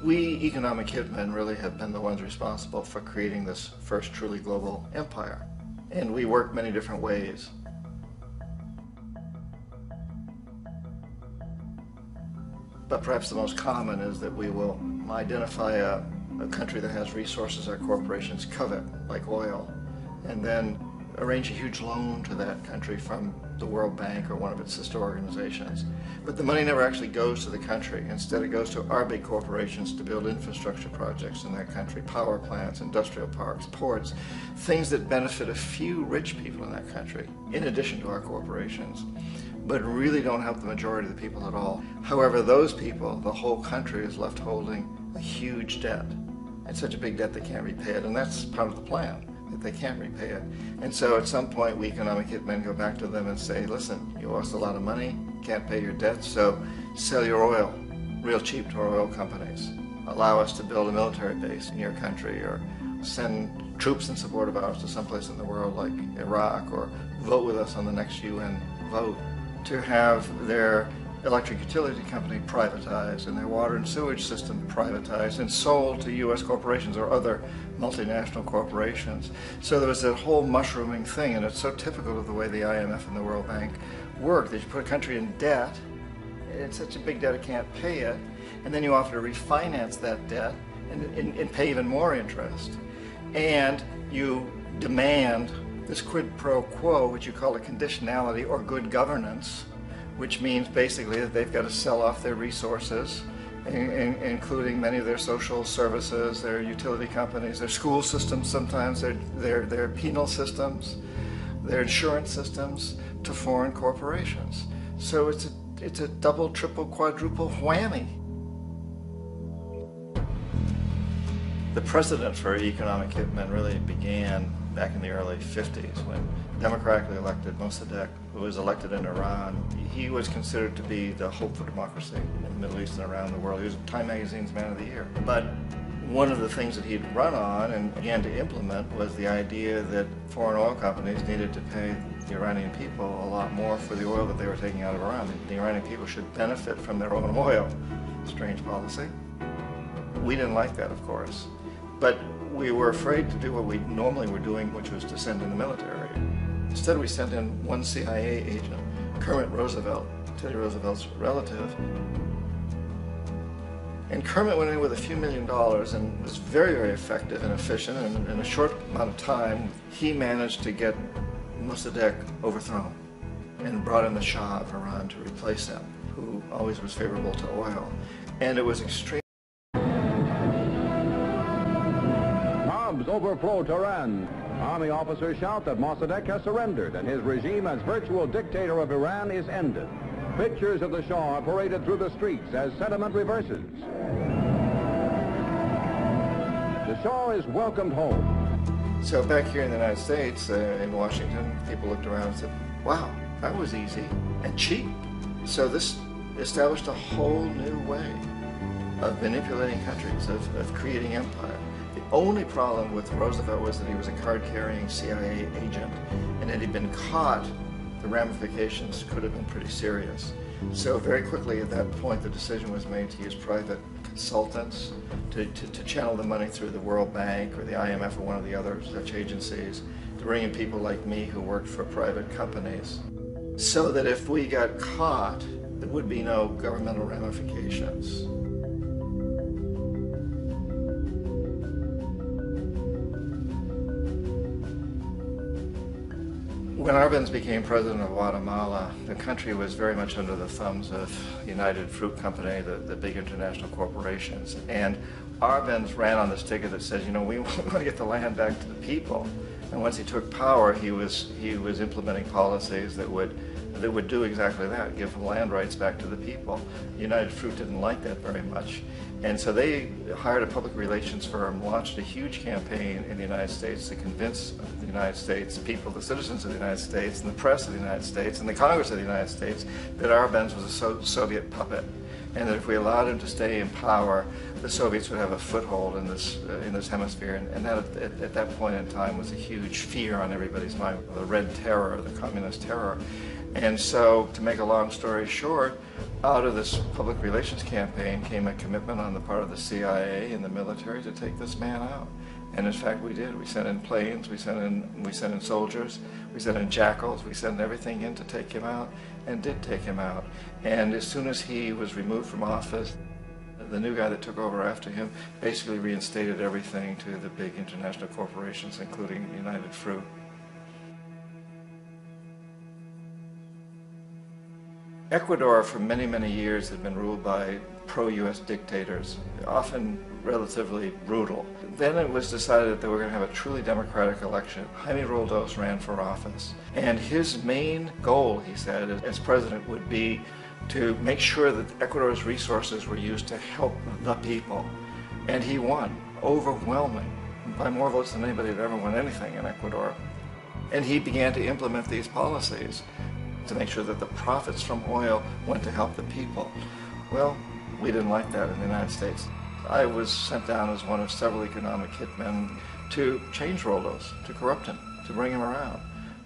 We economic hitmen really have been the ones responsible for creating this first truly global empire. And we work many different ways. But perhaps the most common is that we will identify a country that has resources our corporations covet, like oil, and then arrange a huge loan to that country from the World Bank or one of its sister organizations. But the money never actually goes to the country. Instead, it goes to our big corporations to build infrastructure projects in that country, power plants, industrial parks, ports, things that benefit a few rich people in that country, in addition to our corporations, but really don't help the majority of the people at all. However, those people, the whole country is left holding a huge debt. It's such a big debt they can't repay it, and that's part of the plan, that they can't repay it. And so at some point, we economic hitmen go back to them and say, listen, you owe us a lot of money, can't pay your debts, so sell your oil real cheap to our oil companies. Allow us to build a military base in your country, or send troops in support of ours to someplace in the world like Iraq, or vote with us on the next UN vote. To have their electric utility company privatized and their water and sewage system privatized and sold to U.S. corporations or other multinational corporations. So there was that whole mushrooming thing, and it's so typical of the way the IMF and the World Bank work, that you put a country in debt, it's such a big debt it can't pay it, and then you offer to refinance that debt and pay even more interest. And you demand this quid pro quo, which you call a conditionality or good governance, which means basically that they've got to sell off their resources, including many of their social services, their utility companies, their school systems sometimes, their penal systems, their insurance systems, to foreign corporations. So it's a double, triple, quadruple whammy. The precedent for economic hitmen really began back in the early 50s when democratically elected Mossadegh, who was elected in Iran, he was considered to be the hope for democracy in the Middle East and around the world. He was Time Magazine's Man of the Year. But one of the things that he'd run on and began to implement was the idea that foreign oil companies needed to pay the Iranian people a lot more for the oil that they were taking out of Iran. The Iranian people should benefit from their own oil. Strange policy. We didn't like that, of course. But we were afraid to do what we normally were doing, which was to send in the military. Instead, we sent in one CIA agent, Kermit Roosevelt, Teddy Roosevelt's relative. And Kermit went in with a few $1 million and was very, very effective and efficient. And in a short amount of time, he managed to get Mossadegh overthrown and brought in the Shah of Iran to replace him, who always was favorable to oil. And it was extremely overflow Tehran. Army officers shout that Mossadegh has surrendered and his regime as virtual dictator of Iran is ended. Pictures of the Shah are paraded through the streets as sentiment reverses. The Shah is welcomed home. So back here in the United States, in Washington, people looked around and said, wow, that was easy and cheap. So this established a whole new way of manipulating countries, of creating empire. The only problem with Roosevelt was that he was a card-carrying CIA agent, and had he been caught, the ramifications could have been pretty serious. So very quickly at that point, the decision was made to use private consultants to channel the money through the World Bank or the IMF or one of the other such agencies, to bring in people like me who worked for private companies, so that if we got caught, there would be no governmental ramifications. When Arbenz became president of Guatemala, the country was very much under the thumbs of United Fruit Company, the big international corporations. And Arbenz ran on this ticket that says, you know, we want to get the land back to the people. And once he took power, he was implementing policies that would do exactly that, give land rights back to the people. United Fruit didn't like that very much. And so they hired a public relations firm, launched a huge campaign in the United States to convince the United States people, the citizens of the United States, and the press of the United States, and the Congress of the United States, that Arbenz was a Soviet puppet, and that if we allowed him to stay in power, the Soviets would have a foothold in this hemisphere. And that at that point in time was a huge fear on everybody's mind, the Red Terror, the Communist terror. And so, to make a long story short, out of this public relations campaign came a commitment on the part of the CIA and the military to take this man out. And in fact, we did. We sent in planes, we sent in soldiers, we sent in jackals, we sent everything in to take him out, and did take him out. And as soon as he was removed from office, the new guy that took over after him basically reinstated everything to the big international corporations, including United Fruit. Ecuador for many, many years had been ruled by pro-US dictators, often relatively brutal. Then it was decided that they were going to have a truly democratic election. Jaime Roldos ran for office, and his main goal, he said, as president would be to make sure that Ecuador's resources were used to help the people. And he won, overwhelming, by more votes than anybody had ever won anything in Ecuador. And he began to implement these policies to make sure that the profits from oil went to help the people. Well, we didn't like that in the United States. I was sent down as one of several economic hitmen to change Roldos, to corrupt him, to bring him around,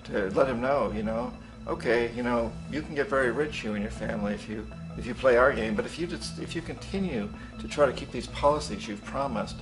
to let him know, okay, you can get very rich, you and your family, if you play our game, but if you continue to try to keep these policies you've promised,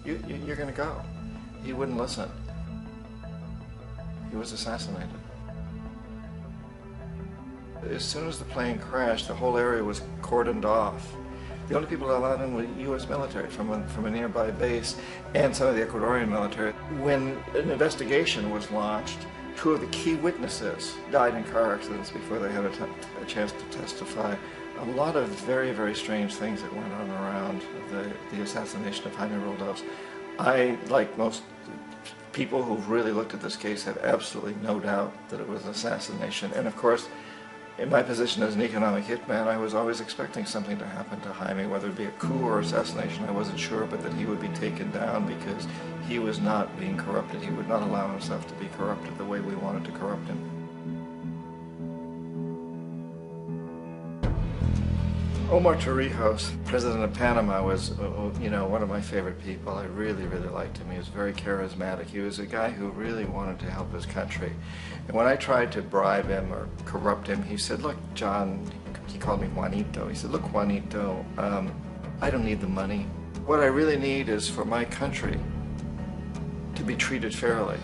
you're going to go. He wouldn't listen. He was assassinated. As soon as the plane crashed, the whole area was cordoned off. The only people allowed in were U.S. military from a nearby base and some of the Ecuadorian military. When an investigation was launched, two of the key witnesses died in car accidents before they had a chance to testify. A lot of very, very strange things that went on around the assassination of Jaime Roldos. I, like most people who've really looked at this case, have absolutely no doubt that it was an assassination. And of course, in my position as an economic hitman, I was always expecting something to happen to Jaime, whether it be a coup or assassination, I wasn't sure, but that he would be taken down because he was not being corrupted. He would not allow himself to be corrupted the way we wanted to corrupt him. Omar Torrijos, president of Panama, was, one of my favorite people. I really, really liked him. He was very charismatic. He was a guy who really wanted to help his country. And when I tried to bribe him or corrupt him, he said, look, John, he called me Juanito. He said, look, Juanito, I don't need the money. What I really need is for my country to be treated fairly.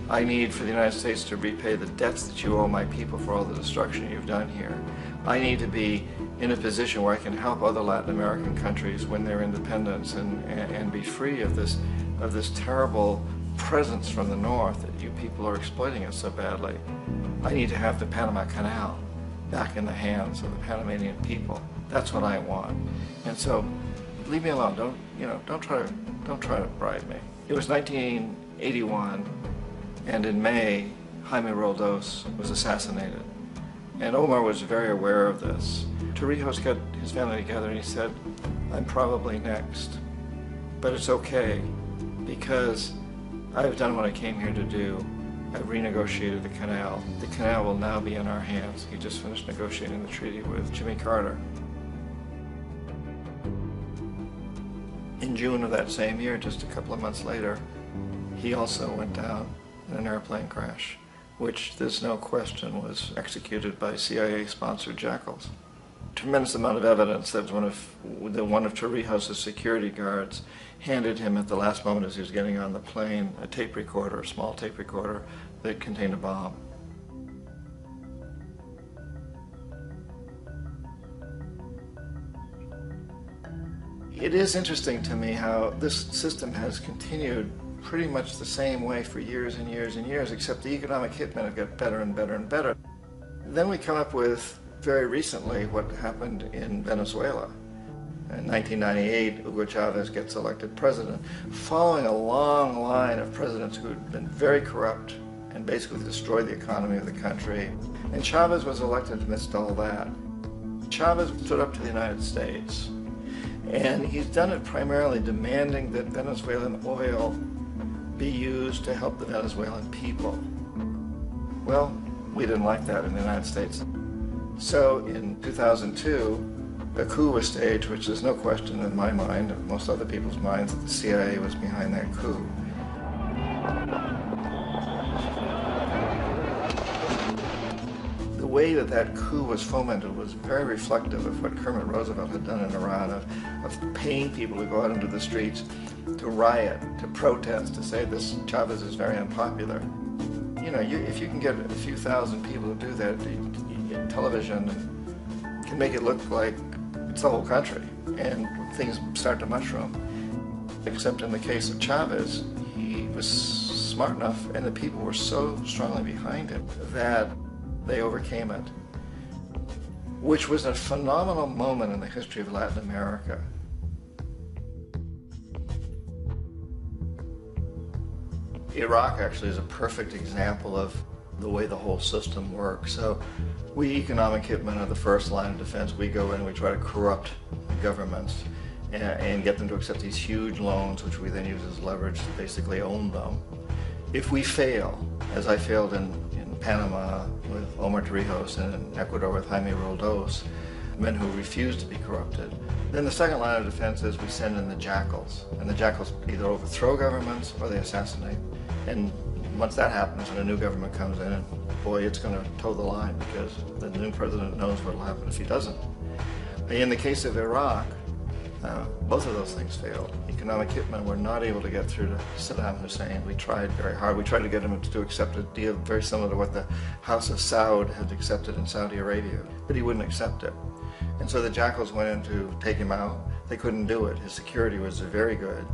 I need for the United States to repay the debts that you owe my people for all the destruction you've done here. I need to be in a position where I can help other Latin American countries win their independence and be free of this terrible presence from the north that you people are exploiting us so badly. I need to have the Panama Canal back in the hands of the Panamanian people. That's what I want. And so, leave me alone. Don't try to bribe me. It was 1981, and in May, Jaime Roldos was assassinated. And Omar was very aware of this. Torrijos got his family together and he said, I'm probably next, but it's okay because I've done what I came here to do. I've renegotiated the canal. The canal will now be in our hands. He just finished negotiating the treaty with Jimmy Carter. In June of that same year, just a couple of months later, he also went down in an airplane crash, which there's no question was executed by CIA-sponsored jackals. Tremendous amount of evidence that one of Torrijos' security guards handed him at the last moment as he was getting on the plane a tape recorder, a small tape recorder that contained a bomb. It is interesting to me how this system has continued pretty much the same way for years and years and years, except the economic hitmen have got better and better and better. Then we come up with, very recently, what happened in Venezuela. In 1998, Hugo Chavez gets elected president, following a long line of presidents who had been very corrupt and basically destroyed the economy of the country. And Chavez was elected amidst all that. Chavez stood up to the United States, and he's done it primarily demanding that Venezuelan oil be used to help the Venezuelan people. Well, we didn't like that in the United States. So in 2002, a coup was staged, which there's no question in my mind, and most other people's minds, that the CIA was behind that coup. way that that coup was fomented was very reflective of what Kermit Roosevelt had done in Iran, of paying people to go out into the streets to riot, to protest, to say this Chavez is very unpopular. You know, if you can get a few thousand people to do that, television can make it look like it's the whole country, and things start to mushroom. Except in the case of Chavez, he was smart enough, and the people were so strongly behind him that they overcame it, which was a phenomenal moment in the history of Latin America. Iraq actually is a perfect example of the way the whole system works. So we economic hitmen are the first line of defense. We go in and we try to corrupt governments and get them to accept these huge loans, which we then use as leverage to basically own them. If we fail, as I failed in Panama with Omar Torrijos and in Ecuador with Jaime Roldos, men who refused to be corrupted, then the second line of defense is we send in the jackals. And the jackals either overthrow governments or they assassinate. And once that happens and a new government comes in, and boy, it's going to toe the line because the new president knows what will happen if he doesn't. In the case of Iraq, both of those things failed. Economic hitmen were not able to get through to Saddam Hussein. We tried very hard. We tried to get him to accept a deal very similar to what the House of Saud had accepted in Saudi Arabia, but he wouldn't accept it. And so the jackals went in to take him out. They couldn't do it. His security was very good.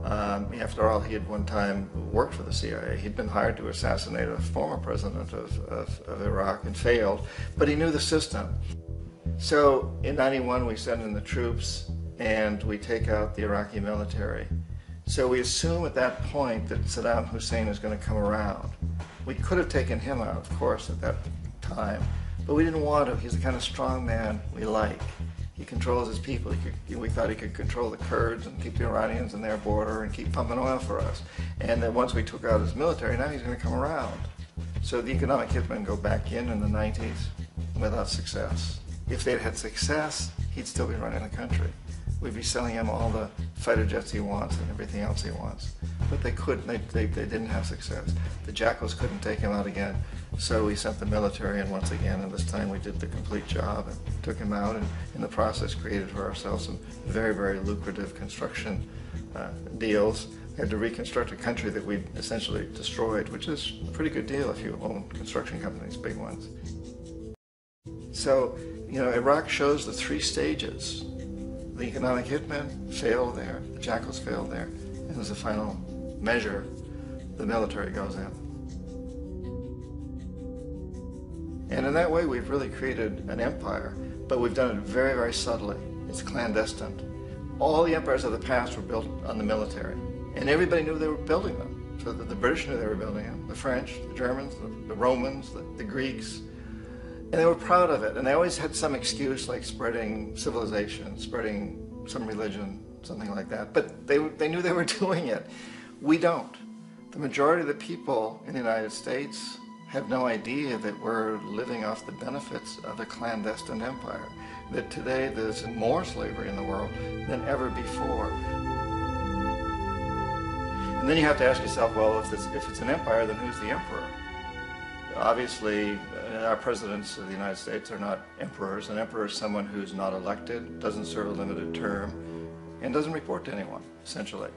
After all, he had one time worked for the CIA. He'd been hired to assassinate a former president of Iraq and failed, but he knew the system. So in '91, we send in the troops and we take out the Iraqi military. So we assume at that point that Saddam Hussein is going to come around. We could have taken him out, of course, at that time, but we didn't want to. He's the kind of strong man we like. He controls his people. We thought he could control the Kurds and keep the Iranians in their border and keep pumping oil for us. And then once we took out his military, now he's going to come around. So the economic hitmen go back in the 90s without success. If they'd had success, he'd still be running the country. We'd be selling him all the fighter jets he wants and everything else he wants. But they couldn't, they didn't have success. The jackals couldn't take him out again, so we sent the military in once again, and this time we did the complete job and took him out, and in the process created for ourselves some very, very lucrative construction deals. We had to reconstruct a country that we'd essentially destroyed, which is a pretty good deal if you own construction companies, big ones. So, you know, Iraq shows the three stages. The economic hitmen failed there, the jackals failed there, and as a final measure, the military goes in. And in that way, we've really created an empire, but we've done it very, very subtly. It's clandestine. All the empires of the past were built on the military, and everybody knew they were building them. So that the British knew they were building them, the French, the Germans, the Romans, the Greeks. And they were proud of it, and they always had some excuse like spreading civilization, spreading some religion, something like that. But they knew they were doing it. We don't. The majority of the people in the United States have no idea that we're living off the benefits of a clandestine empire, that today there's more slavery in the world than ever before. And then you have to ask yourself, well, if it's an empire, then who's the emperor? Obviously, our presidents of the United States are not emperors. An emperor is someone who's not elected, doesn't serve a limited term, and doesn't report to anyone, essentially.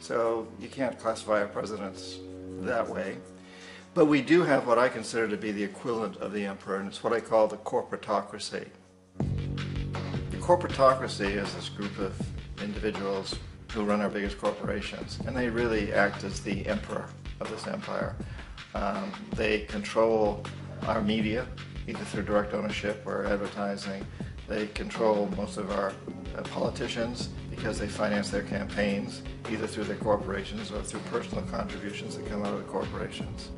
So you can't classify our presidents that way. But we do have what I consider to be the equivalent of the emperor, and it's what I call the corporatocracy. The corporatocracy is this group of individuals who run our biggest corporations, and they really act as the emperor of this empire. They control our media, either through direct ownership or advertising. They control most of our politicians because they finance their campaigns, either through their corporations or through personal contributions that come out of the corporations.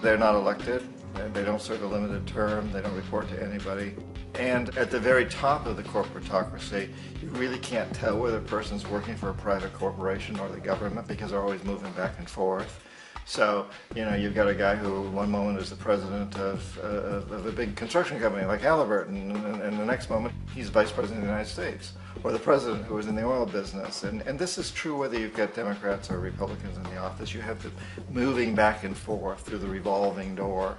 They're not elected, they don't serve a limited term, they don't report to anybody. And at the very top of the corporatocracy, you really can't tell whether a person's working for a private corporation or the government because they're always moving back and forth. So, you know, you've got a guy who one moment is the president of a big construction company like Halliburton, and the next moment he's vice president of the United States, or the president who is in the oil business. And this is true whether you've got Democrats or Republicans in the office. You have the moving back and forth through the revolving door.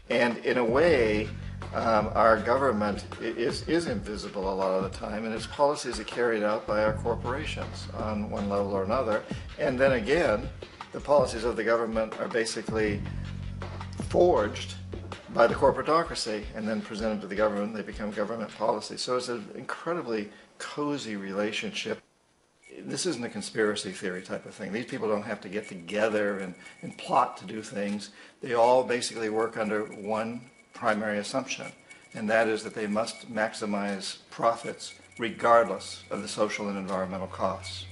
And in a way, Our government is invisible a lot of the time, and its policies are carried out by our corporations on one level or another. And then again, the policies of the government are basically forged by the corporatocracy and then presented to the government. They become government policy. So it's an incredibly cozy relationship. This isn't a conspiracy theory type of thing. These people don't have to get together and plot to do things. They all basically work under one primary assumption, and that is that they must maximize profits regardless of the social and environmental costs.